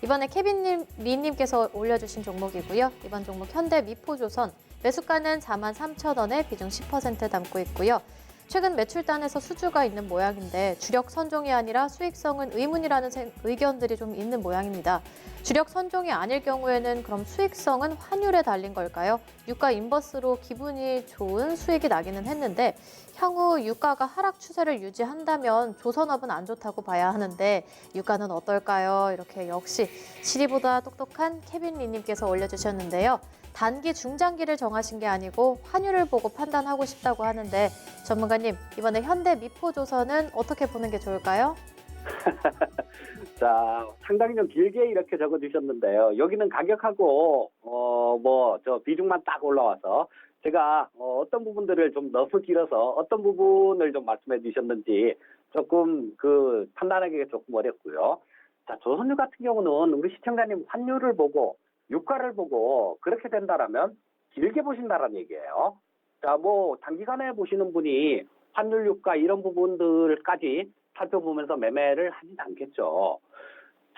이번에 케빈 리님께서 올려주신 종목이고요. 이번 종목 현대미포조선 매수가는 43,000원에 비중 10% 담고 있고요. 최근 매출단에서 수주가 있는 모양인데 주력 선종이 아니라 수익성은 의문이라는 의견들이 좀 있는 모양입니다. 주력 선종이 아닐 경우에는 그럼 수익성은 환율에 달린 걸까요? 유가 인버스로 기분이 좋은 수익이 나기는 했는데 향후 유가가 하락 추세를 유지한다면 조선업은 안 좋다고 봐야 하는데 유가는 어떨까요? 이렇게 역시 시리보다 똑똑한 케빈 리님께서 올려주셨는데요. 단기, 중장기를 정하신 게 아니고 환율을 보고 판단하고 싶다고 하는데 전문가님, 이번에 현대미포조선은 어떻게 보는 게 좋을까요? 자, 상당히 좀 길게 이렇게 적어주셨는데요. 여기는 가격하고 저 비중만 딱 올라와서 제가 어떤 부분들을 좀 너무 길어서 어떤 부분을 좀 말씀해 주셨는지 조금 그 판단하기가 조금 어렵고요. 자, 조선유 같은 경우는 우리 시청자님 환율을 보고 유가를 보고 그렇게 된다라면 길게 보신다라는 얘기예요. 자, 뭐 단기간에 보시는 분이 환율 유가 이런 부분들까지 살펴보면서 매매를 하진 않겠죠.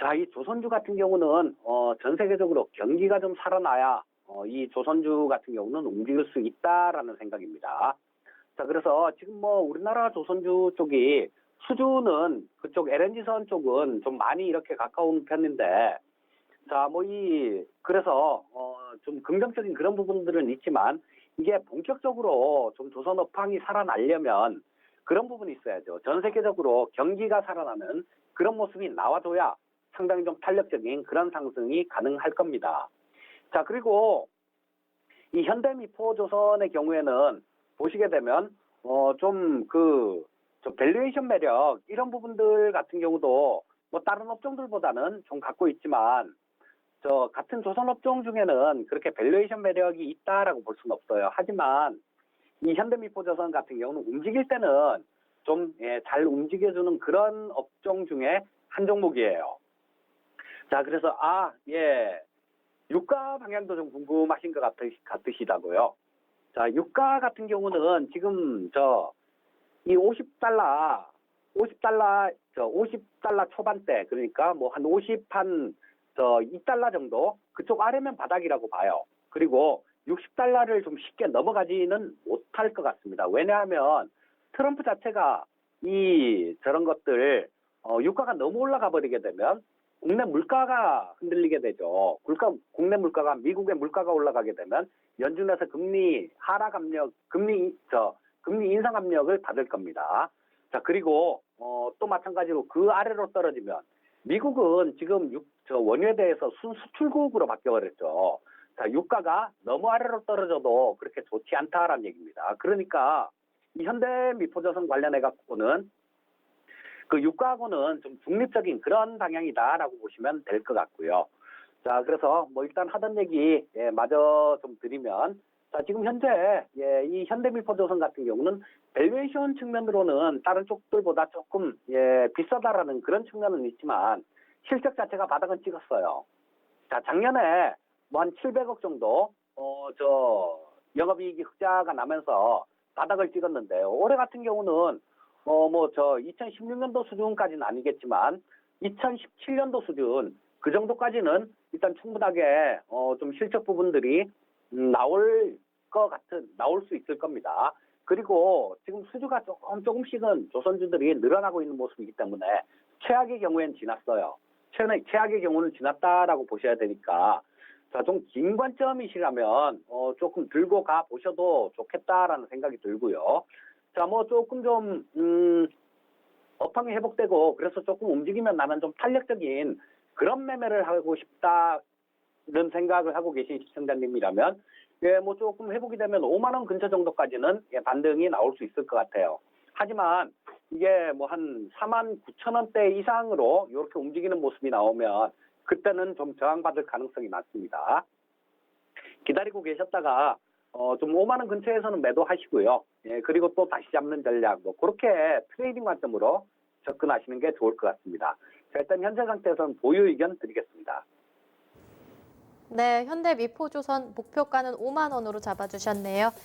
자, 이 조선주 같은 경우는 전 세계적으로 경기가 좀 살아나야 이 조선주 같은 경우는 움직일 수 있다라는 생각입니다. 자, 그래서 지금 뭐 우리나라 조선주 쪽이 수주는 그쪽 LNG선 쪽은 좀 많이 이렇게 가까운 편인데, 자, 그래서 좀 긍정적인 그런 부분들은 있지만 이게 본격적으로 좀 조선 업황이 살아나려면 그런 부분이 있어야죠. 전 세계적으로 경기가 살아나는 그런 모습이 나와줘야 상당히 좀 탄력적인 그런 상승이 가능할 겁니다. 자, 그리고 이 현대미포조선의 경우에는 보시게 되면 좀 밸류에이션 매력 이런 부분들 같은 경우도 뭐 다른 업종들보다는 좀 갖고 있지만 저 같은 조선 업종 중에는 그렇게 밸류에이션 매력이 있다라고 볼 수는 없어요. 하지만 이 현대미포조선 같은 경우는 움직일 때는 좀 잘 움직여주는 그런 업종 중에 한 종목이에요. 자, 그래서 유가 방향도 좀 궁금하신 것 같으시다고요. 자, 유가 같은 경우는 지금 이 50달러 초반대, 그러니까 뭐 한 2달러 정도 그쪽 아래면 바닥이라고 봐요. 그리고 60달러를 좀 쉽게 넘어가지는 못할 것 같습니다. 왜냐하면 트럼프 자체가 저런 것들 유가가 너무 올라가 버리게 되면 국내 물가가 흔들리게 되죠. 국내 물가가 미국의 물가가 올라가게 되면 연준에서 금리 인상 압력을 받을 겁니다. 자, 그리고 또 마찬가지로 그 아래로 떨어지면 미국은 지금 원유에 대해서 순수출국으로 바뀌어버렸죠. 자, 유가가 너무 아래로 떨어져도 그렇게 좋지 않다라는 얘기입니다. 그러니까 이 현대미포조선 관련해 갖고는 그 유가하고는 좀 중립적인 그런 방향이다라고 보시면 될 것 같고요. 자, 그래서 뭐 일단 하던 얘기 마저 좀 드리면, 자, 지금 현재 이 현대미포조선 같은 경우는 밸류에이션 측면으로는 다른 쪽들보다 조금 비싸다라는 그런 측면은 있지만 실적 자체가 바닥은 찍었어요. 자, 작년에 뭐 한 700억 정도 영업이익이 흑자가 나면서 바닥을 찍었는데요. 올해 같은 경우는 2016년도 수준까지는 아니겠지만 2017년도 수준 그 정도까지는 일단 충분하게 좀 실적 부분들이 나올 수 있을 겁니다. 그리고 지금 수주가 조금씩은 조선주들이 늘어나고 있는 모습이기 때문에 최악의 경우엔 지났어요. 최악의 경우는 지났다라고 보셔야 되니까, 자, 좀 긴 관점이시라면 조금 들고 가 보셔도 좋겠다라는 생각이 들고요. 자, 뭐 조금 좀 업황이 회복되고 그래서 조금 움직이면 나는 좀 탄력적인 그런 매매를 하고 싶다는 생각을 하고 계신 시청자님이라면 뭐 조금 회복이 되면 5만 원 근처 정도까지는 반등이 나올 수 있을 것 같아요. 하지만 이게 뭐 한 4만 9천 원대 이상으로 이렇게 움직이는 모습이 나오면 그때는 좀 저항받을 가능성이 많습니다. 기다리고 계셨다가 좀 5만 원 근처에서는 매도하시고요. 그리고 또 다시 잡는 전략, 뭐 그렇게 트레이딩 관점으로 접근하시는 게 좋을 것 같습니다. 자, 일단 현재 상태에서는 보유 의견 드리겠습니다. 네, 현대미포조선 목표가는 5만 원으로 잡아주셨네요.